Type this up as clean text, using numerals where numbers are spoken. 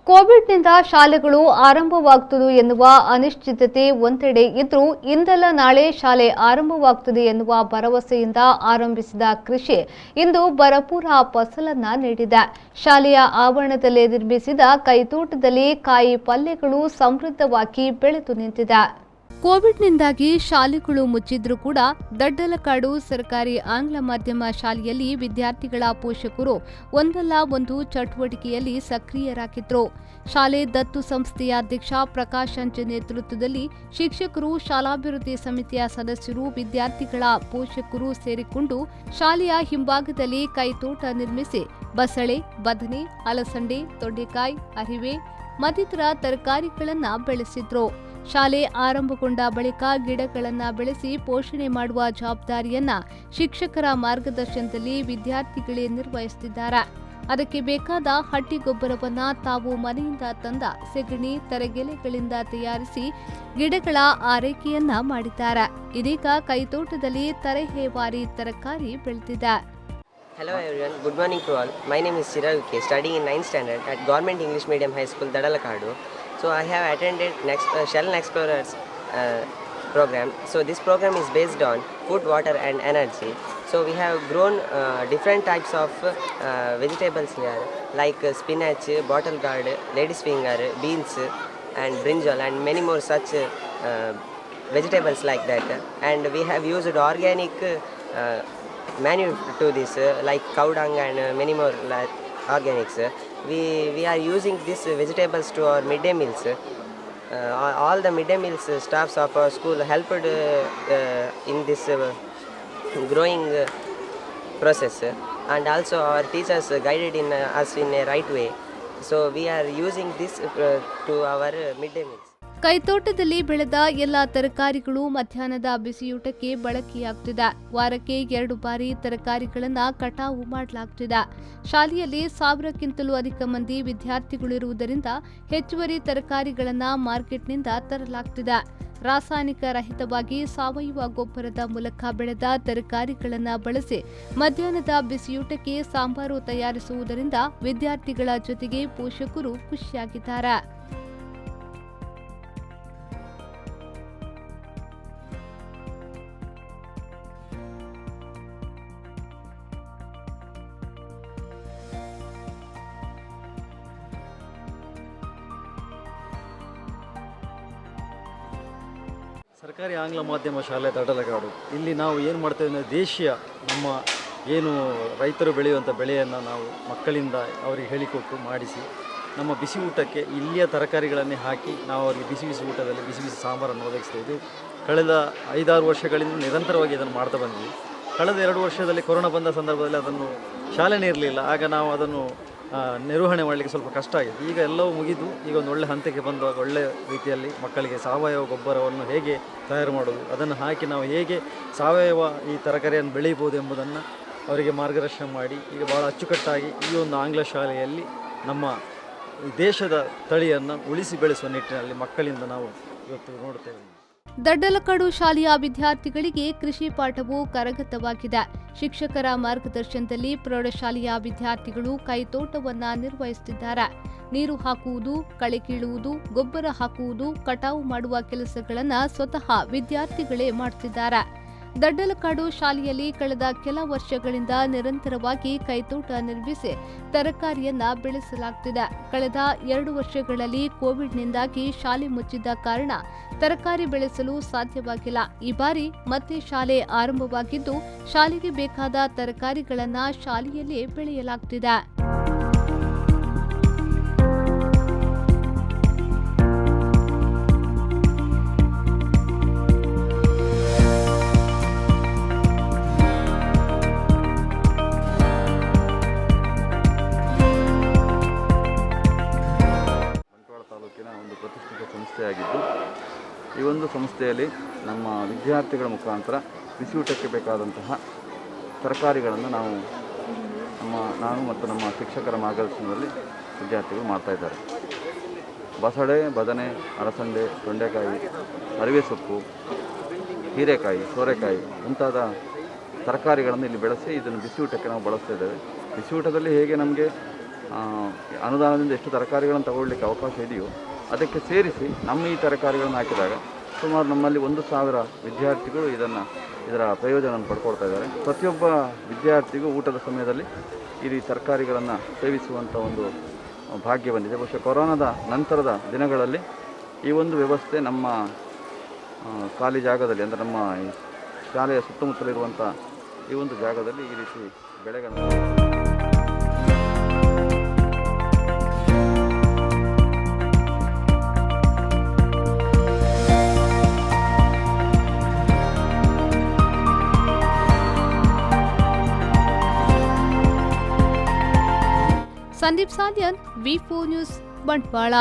ಕೋವಿಡ್ನಿಂದ ಶಾಲೆಗಳು ಆರಂಭವಾಗುತ್ತದೆ ಎನ್ನುವ ಅನಿಶ್ಚಿತತೆ ಒಂದೆಡೆ ಇದ್ರೂ ಇಂದಲ್ಲ ನಾಳೆ ಶಾಲೆ ಆರಂಭವಾಗುತ್ತದೆ ಎನ್ನುವ ಭರವಸೆಯಿಂದ ಆರಂಭಿಸಿದ ಕೃಷಿ ಇಂದು ಭರಪೂರ ಫಸಲನ್ನ ನೀಡಿದೆ. ಶಾಲೆಯ ಆವರಣದಲ್ಲಿ ನಿರ್ಮಿಸಿದ ಕೈತೋಟದಲ್ಲಿ ಕಾಯಿ ಪಲ್ಯಗಳು ಸಮೃದ್ಧವಾಗಿ ಬೆಳೆದು ನಿಂತಿದೆ. ಕೋವಿಡ್ನಿಂದಾಗಿ ಶಾಲೆಗಳು ಮುಚ್ಚಿದ್ರೂ ಕೂಡ ದಡ್ಡಲಕಾಡು ಸರ್ಕಾರಿ ಆಂಗ್ಲ ಮಾಧ್ಯಮ ಶಾಲೆಯಲ್ಲಿ ವಿದ್ಯಾರ್ಥಿಗಳ ಪೋಷಕರು ಒಂದಲ್ಲ ಒಂದು ಚಟುವಟಿಕೆಯಲ್ಲಿ ಸಕ್ರಿಯರಾಗಿದ್ರು. ಶಾಲೆ ದತ್ತು ಸಂಸ್ಥೆಯ ಅಧ್ಯಕ್ಷ ಪ್ರಕಾಶ್ ಅಂಚೆ ನೇತೃತ್ವದಲ್ಲಿ ಶಿಕ್ಷಕರು, ಶಾಲಾಭಿವೃದ್ಧಿ ಸಮಿತಿಯ ಸದಸ್ಯರು, ವಿದ್ಯಾರ್ಥಿಗಳ ಪೋಷಕರು ಸೇರಿಕೊಂಡು ಶಾಲೆಯ ಹಿಂಭಾಗದಲ್ಲಿ ಕೈತೋಟ ನಿರ್ಮಿಸಿ ಬಸಳೆ, ಬದನೆ, ಅಲಸಂಡೆ, ತೊಂಡೆಕಾಯಿ, ಅರಿವೆ ಮತ್ತಿತರ ತರಕಾರಿಗಳನ್ನು ಬೆಳೆಸಿದ್ರು. ಶಾಲೆ ಆರಂಭಗೊಂಡ ಬಳಿಕ ಗಿಡಗಳನ್ನು ಬೆಳೆಸಿ ಪೋಷಣೆ ಮಾಡುವ ಜವಾಬ್ದಾರಿಯನ್ನ ಶಿಕ್ಷಕರ ಮಾರ್ಗದರ್ಶನದಲ್ಲಿ ವಿದ್ಯಾರ್ಥಿಗಳೇ ನಿರ್ವಹಿಸುತ್ತಿದ್ದಾರೆ. ಅದಕ್ಕೆ ಬೇಕಾದ ಹಟ್ಟಿ ಗೊಬ್ಬರವನ್ನ ತಾವು ಮನೆಯಿಂದ ತಂದ ಸೆಗಣಿ, ತರಗೆಲೆಗಳಿಂದ ತಯಾರಿಸಿ ಗಿಡಗಳ ಆರೈಕೆಯನ್ನ ಮಾಡಿದ್ದಾರೆ. ಇದೀಗ ಕೈತೋಟದಲ್ಲಿ ತರಹೇವಾರಿ ತರಕಾರಿ ಬೆಳೆದಿದೆ. Hello everyone, good morning to all. My name is Chirag K, studying in 9th standard at Government English Medium High School, Dadalakadu. So I have attended Shell Explorers program. So this program is based on food, water and energy. So we have grown different types of vegetables here, like spinach, bottle gourd, lady's finger, beans and brinjal and many more such vegetables like that. And we have used organic manure to this, like cow dung and many more organics. We are using these vegetables to our midday meals. All the midday meals staffs of our school helped in this growing process, and also our teachers guided us in a right way. So we are using this to our midday meals. ಕೈತೋಟದಲ್ಲಿ ಬೆಳೆದ ಎಲ್ಲ ತರಕಾರಿಗಳು ಮಧ್ಯಾಹ್ನದ ಬಿಸಿಯೂಟಕ್ಕೆ ಬಳಕೆಯಾಗುತ್ತಿದೆ. ವಾರಕ್ಕೆ 2 ಬಾರಿ ತರಕಾರಿಗಳನ್ನು ಕಟಾವು ಮಾಡಲಾಗುತ್ತಿದೆ. ಶಾಲೆಯಲ್ಲಿ 1000ಕ್ಕಿಂತಲೂ ಅಧಿಕ ಮಂದಿ ವಿದ್ಯಾರ್ಥಿಗಳಿರುವುದರಿಂದ ಹೆಚ್ಚುವರಿ ತರಕಾರಿಗಳನ್ನು ಮಾರ್ಕೆಟ್ನಿಂದ ತರಲಾಗುತ್ತಿದೆ. ರಾಸಾಯನಿಕ ರಹಿತವಾಗಿ ಸಾವಯವ ಗೊಬ್ಬರದ ಮೂಲಕ ಬೆಳೆದ ತರಕಾರಿಗಳನ್ನು ಬಳಸಿ ಮಧ್ಯಾಹ್ನದ ಬಿಸಿಯೂಟಕ್ಕೆ ಸಾಂಬಾರು ತಯಾರಿಸುವುದರಿಂದ ವಿದ್ಯಾರ್ಥಿಗಳ ಜೊತೆಗೆ ಪೋಷಕರು ಖುಷಿಯಾಗಿದ್ದಾರೆ. ಸರ್ಕಾರಿ ಆಂಗ್ಲ ಮಾಧ್ಯಮ ಶಾಲೆ ದಡಲಗಾಡು. ಇಲ್ಲಿ ನಾವು ಏನು ಮಾಡ್ತೇವೆ ಅಂದರೆ ದೇಶೀಯ ನಮ್ಮ ಏನು ರೈತರು ಬೆಳೆಯುವಂಥ ಬೆಳೆಯನ್ನು ನಾವು ಮಕ್ಕಳಿಂದ ಅವರಿಗೆ ಹೇಳಿಕೊಟ್ಟು ಮಾಡಿಸಿ ನಮ್ಮ ಬಿಸಿ ಊಟಕ್ಕೆ ಇಲ್ಲಿಯ ತರಕಾರಿಗಳನ್ನೇ ಹಾಕಿ ನಾವು ಅವರಿಗೆ ಬಿಸಿ ಬಿಸಿ ಊಟದಲ್ಲಿ ಬಿಸಿ ಬಿಸಿ ಸಾಂಬಾರನ್ನು ಒದಗಿಸ್ತೇವೆ. ಇದು ಕಳೆದ 5-6 ವರ್ಷಗಳಿಂದ ನಿರಂತರವಾಗಿ ಇದನ್ನು ಮಾಡ್ತಾ ಬಂದ್ವಿ. ಕಳೆದ 2 ವರ್ಷದಲ್ಲಿ ಕೊರೋನಾ ಬಂದ ಸಂದರ್ಭದಲ್ಲಿ ಅದನ್ನು ಶಾಲೆನೇ ಇರಲಿಲ್ಲ. ಆಗ ನಾವು ಅದನ್ನು ನಿರ್ವಹಣೆ ಮಾಡಲಿಕ್ಕೆ ಸ್ವಲ್ಪ ಕಷ್ಟ ಆಗಿದೆ. ಈಗ ಎಲ್ಲವೂ ಮುಗಿದು ಈಗ ಒಂದು ಒಳ್ಳೆ ಹಂತಕ್ಕೆ ಬಂದಾಗ ಒಳ್ಳೆಯ ರೀತಿಯಲ್ಲಿ ಮಕ್ಕಳಿಗೆ ಸಾವಯವ ಗೊಬ್ಬರವನ್ನು ಹೇಗೆ ತಯಾರು ಮಾಡೋದು, ಅದನ್ನು ಹಾಕಿ ನಾವು ಹೇಗೆ ಸಾವಯವ ಈ ತರಕಾರಿಯನ್ನು ಬೆಳೀಬೋದು ಎಂಬುದನ್ನು ಅವರಿಗೆ ಮಾರ್ಗದರ್ಶನ ಮಾಡಿ ಈಗ ಭಾಳ ಅಚ್ಚುಕಟ್ಟಾಗಿ ಈ ಒಂದು ಆಂಗ್ಲ ಶಾಲೆಯಲ್ಲಿ ನಮ್ಮ ದೇಶದ ತಳಿಯನ್ನು ಉಳಿಸಿ ಬೆಳೆಸುವ ನಿಟ್ಟಿನಲ್ಲಿ ಮಕ್ಕಳಿಂದ ನಾವು ಇವತ್ತು ನೋಡ್ತೇವೆ. ದಡ್ಡಲಕಾಡು ಶಾಲೆಯ ವಿದ್ಯಾರ್ಥಿಗಳಿಗೆ ಕೃಷಿ ಪಾಠವು ಕರಗತವಾಗಿದೆ. ಶಿಕ್ಷಕರ ಮಾರ್ಗದರ್ಶನದಲ್ಲಿ ಪ್ರೌಢಶಾಲೆಯ ವಿದ್ಯಾರ್ಥಿಗಳು ಕೈತೋಟವನ್ನ ನಿರ್ವಹಿಸುತ್ತಿದ್ದಾರೆ. ನೀರು ಹಾಕುವುದು, ಕಳೆ ಕೀಳುವುದು, ಗೊಬ್ಬರ ಹಾಕುವುದು, ಕಟಾವು ಮಾಡುವ ಕೆಲಸಗಳನ್ನು ಸ್ವತಃ ವಿದ್ಯಾರ್ಥಿಗಳೇ ಮಾಡುತ್ತಿದ್ದಾರೆ. ದಡ್ಡಲಕಾಡು ಶಾಲೆಯಲ್ಲಿ ಕಳೆದ ಕೆಲ ವರ್ಷಗಳಿಂದ ನಿರಂತರವಾಗಿ ಕೈತೋಟ ನಿರ್ಮಿಸಿ ತರಕಾರಿಯನ್ನ ಬೆಳೆಸಲಾಗುತ್ತಿದೆ. ಕಳೆದ 2 ವರ್ಷಗಳಲ್ಲಿ ಕೋವಿಡ್ನಿಂದಾಗಿ ಶಾಲೆ ಮುಚ್ಚಿದ್ದ ಕಾರಣ ತರಕಾರಿ ಬೆಳೆಸಲು ಸಾಧ್ಯವಾಗಿಲ್ಲ. ಈ ಬಾರಿ ಮತ್ತೆ ಶಾಲೆ ಆರಂಭವಾಗಿದ್ದು ಶಾಲೆಗೆ ಬೇಕಾದ ತರಕಾರಿಗಳನ್ನು ಶಾಲೆಯಲ್ಲೇ ಬೆಳೆಯಲಾಗುತ್ತಿದೆ. ಒಂದು ಪ್ರತಿಷ್ಠಿತ ಸಂಸ್ಥೆಯಾಗಿದ್ದು ಈ ಒಂದು ಸಂಸ್ಥೆಯಲ್ಲಿ ನಮ್ಮ ವಿದ್ಯಾರ್ಥಿಗಳ ಮುಖಾಂತರ ಬಿಸಿಯೂಟಕ್ಕೆ ಬೇಕಾದಂತಹ ತರಕಾರಿಗಳನ್ನು ನಾನು ಮತ್ತು ನಮ್ಮ ಶಿಕ್ಷಕರ ಮಾರ್ಗದರ್ಶನದಲ್ಲಿ ವಿದ್ಯಾರ್ಥಿಗಳು ಮಾಡ್ತಾಯಿದ್ದಾರೆ. ಬಸಳೆ, ಬದನೆ, ಅಲಸಂದೆ, ತೊಂಡೆಕಾಯಿ, ಅರಿವೆ ಸೊಪ್ಪು, ಹೀರೆಕಾಯಿ, ಸೋರೆಕಾಯಿ ಮುಂತಾದ ತರಕಾರಿಗಳನ್ನು ಇಲ್ಲಿ ಬೆಳೆಸಿ ಇದನ್ನು ಬಿಸಿಯೂಟಕ್ಕೆ ನಾವು ಬಳಸ್ತಾ ಇದ್ದೇವೆ. ಬಿಸಿಯೂಟದಲ್ಲಿ ಹೇಗೆ ನಮಗೆ ಅನುದಾನದಿಂದ ಎಷ್ಟು ತರಕಾರಿಗಳನ್ನು ತಗೊಳ್ಳಿಕ್ಕೆ ಅವಕಾಶ ಇದೆಯೋ ಅದಕ್ಕೆ ಸೇರಿಸಿ ನಮ್ಮ ಈ ತರಕಾರಿಗಳನ್ನು ಹಾಕಿದಾಗ ಸುಮಾರು ನಮ್ಮಲ್ಲಿ 1,000 ವಿದ್ಯಾರ್ಥಿಗಳು ಇದರ ಪ್ರಯೋಜನವನ್ನು ಪಡ್ಕೊಳ್ತಾ ಇದ್ದಾರೆ. ಪ್ರತಿಯೊಬ್ಬ ವಿದ್ಯಾರ್ಥಿಗೂ ಊಟದ ಸಮಯದಲ್ಲಿ ಈ ರೀತಿ ತರಕಾರಿಗಳನ್ನು ಸೇವಿಸುವಂಥ ಒಂದು ಭಾಗ್ಯ ಬಂದಿದೆ. ಬಹುಶಃ ಕೊರೋನಾದ ನಂತರದ ದಿನಗಳಲ್ಲಿ ಈ ಒಂದು ವ್ಯವಸ್ಥೆ ನಮ್ಮ ಖಾಲಿ ಜಾಗದಲ್ಲಿ, ಅಂದರೆ ನಮ್ಮ ಈ ಶಾಲೆಯ ಸುತ್ತಮುತ್ತಲಿರುವಂಥ ಈ ಒಂದು ಜಾಗದಲ್ಲಿ ಈ ರೀತಿ ಬೆಳೆಗಳನ್ನು ಸಂದೀಪ್ ಸಾಲ್ಯನ್, ವಿ4 ನ್ಯೂಸ್, ಬಂಟ್ವಾಳ.